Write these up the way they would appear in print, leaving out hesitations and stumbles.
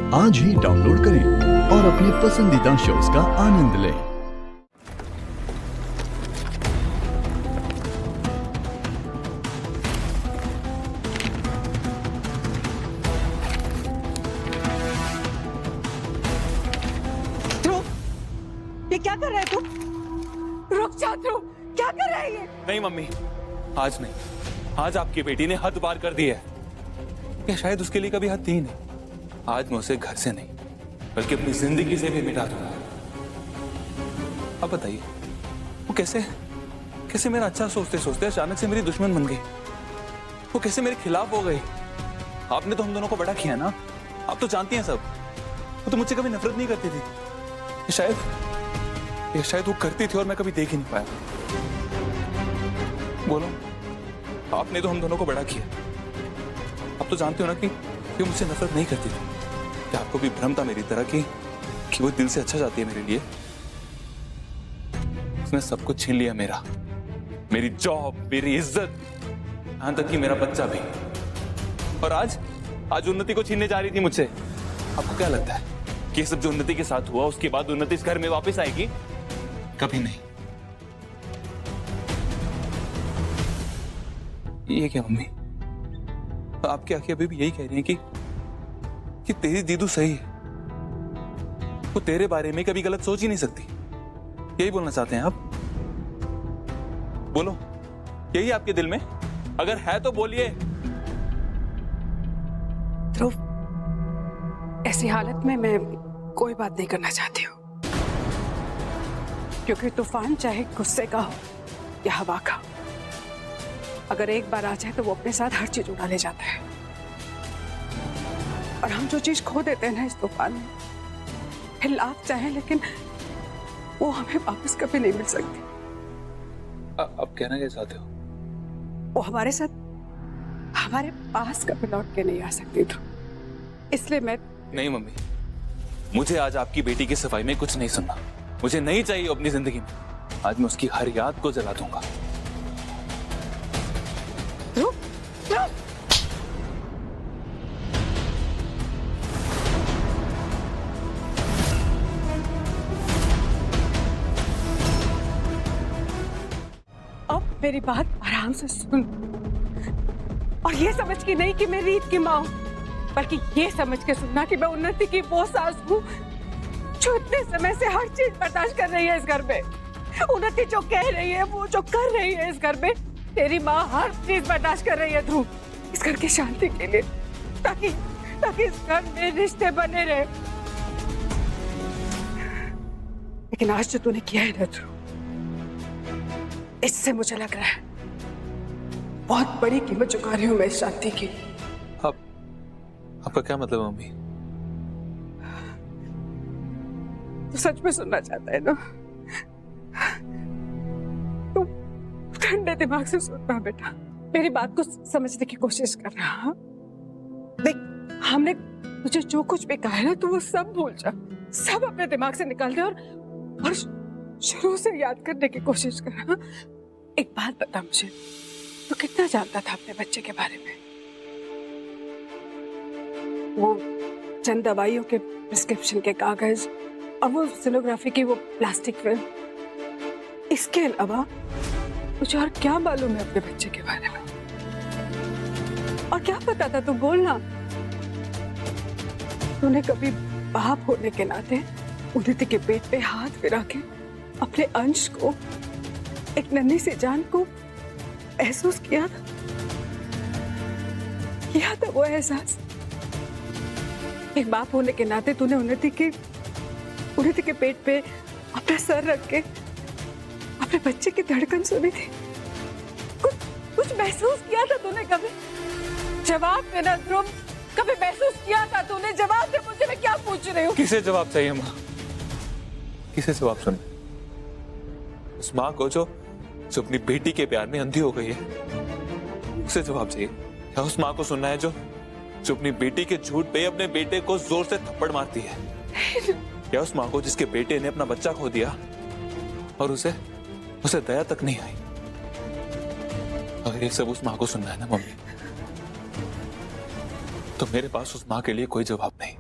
आज ही डाउनलोड करें और अपने पसंदीदा शोज का आनंद लें। ध्रुव, ये क्या कर रहा है तू? रुक जा ध्रुव, क्या कर रहा है ये? नहीं मम्मी, आज नहीं। आज आपकी बेटी ने हद पार कर दी है। या शायद उसके लिए कभी हद थी नहीं। आज मैं उसे घर से नहीं बल्कि अपनी जिंदगी से भी मिटा दूंगा। अब बताइए, वो कैसे मेरा अच्छा सोचते सोचते अचानक से मेरी दुश्मन बन गई। वो कैसे मेरे खिलाफ हो गई। आपने तो हम दोनों को बड़ा किया ना, आप तो जानती हैं सब। वो तो मुझसे कभी नफरत नहीं करती थी। ये शायद वो करती थी और मैं कभी देख ही नहीं पाया। बोलो, आपने तो हम दोनों को बड़ा किया। आप तो जानते हो ना कि वो मुझसे नफरत नहीं करती थी। क्या आपको भी भ्रम था मेरी तरह कि वो दिल से अच्छा चाहती है मेरे लिए? उसने सब कुछ छीन लिया मेरा, मेरी जॉब, मेरी इज्जत, यहां तक कि मेरा बच्चा भी। और आज उन्नति को छीनने जा रही थी मुझसे। आपको क्या लगता है कि ये सब जो उन्नति के साथ हुआ उसके बाद उन्नति इस घर में वापस आएगी? कभी नहीं। ये क्या मम्मी, आपकी आंखें अभी भी यही कह रही हैं कि तेरी दीदू सही है। वो तेरे बारे में कभी गलत सोच ही नहीं सकती। यही बोलना चाहते हैं आप? बोलो, यही आपके दिल में? अगर है तो बोलिए। ध्रुव, ऐसी हालत में मैं कोई बात नहीं करना चाहती हूँ, क्योंकि तूफान चाहे गुस्से का हो या हवा का, अगर एक बार आ जाए तो वो अपने साथ हर चीज उड़ा ले जाता है। और हम जो चीज खो देते हैं ना इस तूफान में, फिर लाख चाहे लेकिन वो हमें वापस कभी नहीं मिल सकती। अब कहना क्या चाहते हो? वो हमारे साथ, हमारे पास कभी लौट के नहीं आ सकती तो इसलिए मैं नहीं मम्मी, मुझे आज आपकी बेटी की सफाई में कुछ नहीं सुनना। मुझे नहीं चाहिए अपनी जिंदगी में। आज मैं उसकी हर याद को जला दूंगा। ध्रुव, ध्रुव! अब मेरी बात आराम से सुन, और ये समझ के नहीं कि मैं रीत की माँ हूं, बल्कि ये समझ के सुनना कि मैं उन्नति की वो सास हूँ जो इतने समय से हर चीज बर्दाश्त कर रही है इस घर में। उन्नति जो कह रही है, वो जो कर रही है इस घर में, तेरी माँ हर चीज बर्दाश्त कर रही है ध्रुव, इस घर की शांति के लिए, ताकि इस घर में रिश्ते बने रहे। लेकिन आज जो तूने किया है ना ध्रुव, इससे मुझे लग रहा है बहुत बड़ी कीमत चुका रही हूं मैं इस शांति की। आपका क्या मतलब मम्मी? तू सच में सुनना चाहता है ना? तू ठंडे दिमाग से सुनना बेटा, मेरी बात को समझने की कोशिश कर रहा। देख, हमने तुझे जो कुछ भी कहा है ना, तू वो सब भूल जा, सब अपने दिमाग से निकाल दे और शुरू से याद करने की कोशिश कर। एक बात बता मुझे, तू कितना जानता था अपने बच्चे के बारे में? वो चंद दवाइयों के प्रिस्क्रिप्शन के कागज और वो सोनोग्राफी की वो प्लास्टिक फिल्म, इसके अलावा मुझे और क्या मालूम है अपने बच्चे के बारे में? और क्या पता था? तू बोलना। तूने कभी बाप होने के नाते उन्नति के पेट पे हाथ फिरा के अपने अंश को, एक नन्ही सी जान को महसूस किया था? वो एहसास एक बाप होने के नाते तूने उन्नति के पेट पे अपना सर रख के अपने बच्चे की धड़कन सुनी थी? कुछ महसूस किया था तूने कभी? जवाब देना ध्रुव, कभी महसूस किया था तूने? जवाब दे मुझे, मैं क्या पूछ रही हूँ। किसे जवाब चाहिए माँ? किसे जवाब सुने? उस माँ को जो अपनी बेटी के प्यार में अंधी हो गई है, उसे जवाब चाहिए? या उस माँ को सुनना है जो अपनी बेटी के झूठ पे अपने बेटे को जोर से थप्पड़ मारती है? या उस माँ को जिसके बेटे ने अपना बच्चा खो दिया और उसे दया तक नहीं आई? अगर ये सब उस माँ को सुनना है ना मम्मी, तो मेरे पास उस माँ के लिए कोई जवाब नहीं।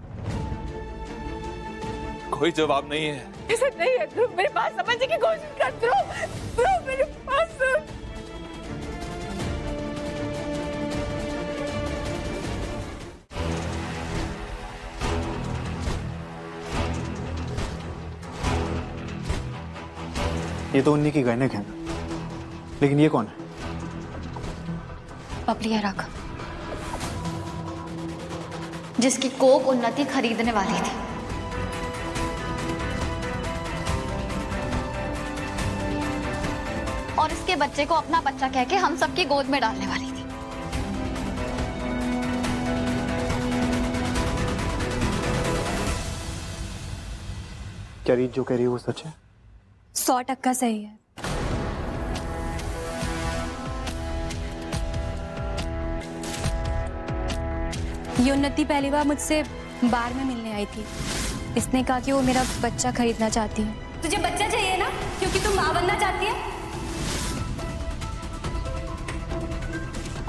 कोई जवाब नहीं है। ऐसा नहीं है ध्रुव, मेरी बात समझने की कोशिश कर ध्रुव, मेरे पास सुन। ये तो उन्हीं की गहने हैं, लेकिन ये कौन है? बबली है रख, जिसकी कोक उन्नति खरीदने वाली थी। और इसके बच्चे को अपना बच्चा कह के हम सबकी गोद में डालने वाली थी। क्या रीत जो कह रही है वो सच है? 100% सही है। ये उन्नति पहली बार मुझसे बार में मिलने आई थी। इसने कहा कि वो मेरा बच्चा खरीदना चाहती है। तुझे बच्चा चाहिए ना, क्योंकि तू माँ बनना चाहती है।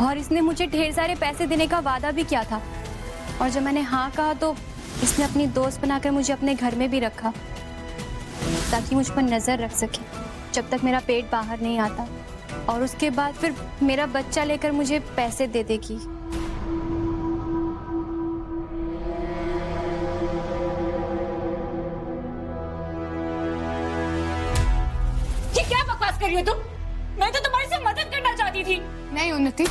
और इसने मुझे ढेर सारे पैसे देने का वादा भी किया था। और जब मैंने हाँ कहा तो इसने अपनी दोस्त बनाकर मुझे अपने घर में भी रखा, ताकि मुझ पर नजर रख सके जब तक मेरा पेट बाहर नहीं आता। और उसके बाद फिर मेरा बच्चा लेकर मुझे पैसे दे देगी। ये क्या बकवास कर रही हो तुम? मैं तो तुम्हारी से मदद करना चाहती थी। नहीं उन्नति,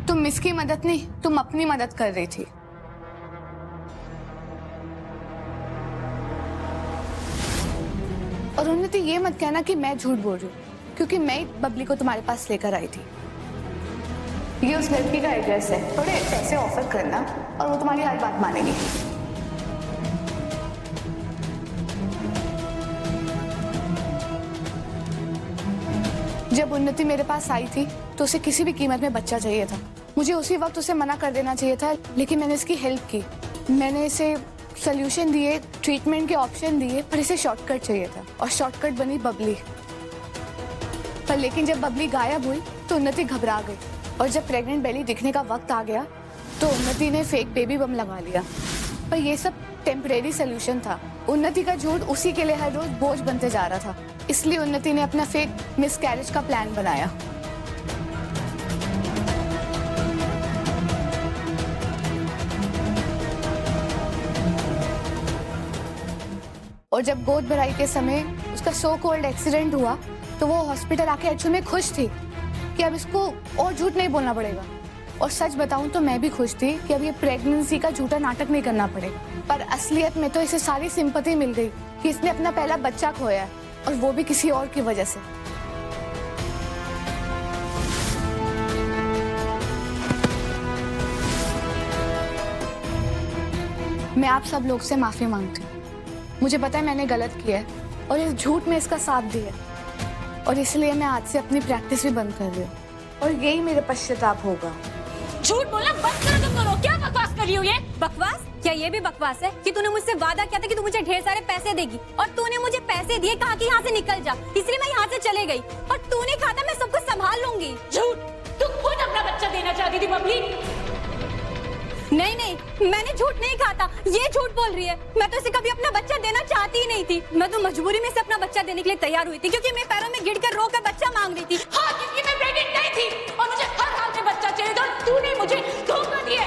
तुम इसकी मदद नहीं, तुम अपनी मदद कर रही थी। और उन्नति ये मत कहना कि मैं झूठ बोल रही हूँ, क्योंकि मैं ही बबली को तुम्हारे पास लेकर आई थी। ये उस लड़की का एड्रेस है, थोड़े पैसे ऑफर करना और वो तुम्हारी हर बात मानेगी। जब उन्नति मेरे पास आई थी तो उसे किसी भी कीमत में बच्चा चाहिए था। मुझे उसी वक्त उसे मना कर देना चाहिए था, लेकिन मैंने इसकी हेल्प की। मैंने इसे सोल्यूशन दिए, ट्रीटमेंट के ऑप्शन दिए, पर इसे शॉर्टकट चाहिए था और शॉर्टकट बनी बबली। पर लेकिन जब बबली गायब हुई तो उन्नति घबरा गई और जब प्रेग्नेंट बेली दिखने का वक्त आ गया तो उन्नति ने फेक बेबी बम लगा लिया। पर ये सब टेम्परेरी सोल्यूशन था। उन्नति का झूठ उसी के लिए हर रोज बोझ बनते जा रहा था, इसलिए उन्नति ने अपना फेक मिसकैरेज का प्लान बनाया। और जब गोद भराई के समय उसका सो कॉल्ड एक्सीडेंट हुआ तो वो हॉस्पिटल आके एक्चुअल में खुश थी कि अब इसको और झूठ नहीं बोलना पड़ेगा। और सच बताऊं तो मैं भी खुश थी कि अब ये प्रेगनेंसी का झूठा नाटक नहीं करना पड़ेगा। पर असलियत में तो इसे सारी सिंपैथी मिल गई कि इसने अपना पहला बच्चा खोया है, और वो भी किसी और की वजह से। मैं आप सब लोग से माफी मांगती हूँ। मुझे पता है मैंने गलत किया है और इस झूठ में इसका साथ दिया, और इसलिए मैं आज से अपनी प्रैक्टिस भी बंद कर रही हूँ और यही मेरे पश्चाताप होगा। झूठ बोलना बंद करो तुम दोनों। क्या बकवास कर रही हो ये? बकवास? क्या ये भी बकवास है कि तूने मुझसे वादा किया था कि तू मुझे ढेर सारे पैसे देगी, और तूने मुझे पैसे दिए, कहा कि यहाँ से निकल जा, इसलिए मैं यहाँ से चले गई। और तूने कहा था मैं सब कुछ संभाल लूंगी। झूठ! तुम खुद अपना बच्चा देना चाहती थी बबली। नहीं नहीं, मैंने झूठ नहीं कहा था, ये झूठ बोल रही है। मैं तो इसे कभी अपना बच्चा देना चाहती ही नहीं थी। मैं तो मजबूरी में से अपना बच्चा देने के लिए तैयार हुई थी, क्योंकि मैं पैरों में गिरकर रोकर बच्चा मांग रही थी। हाँ, क्योंकि मैं प्रेग्नेंट नहीं थी और मुझे हर हाल में बच्चा चाहिए था। तूने मुझे धोखा दिया।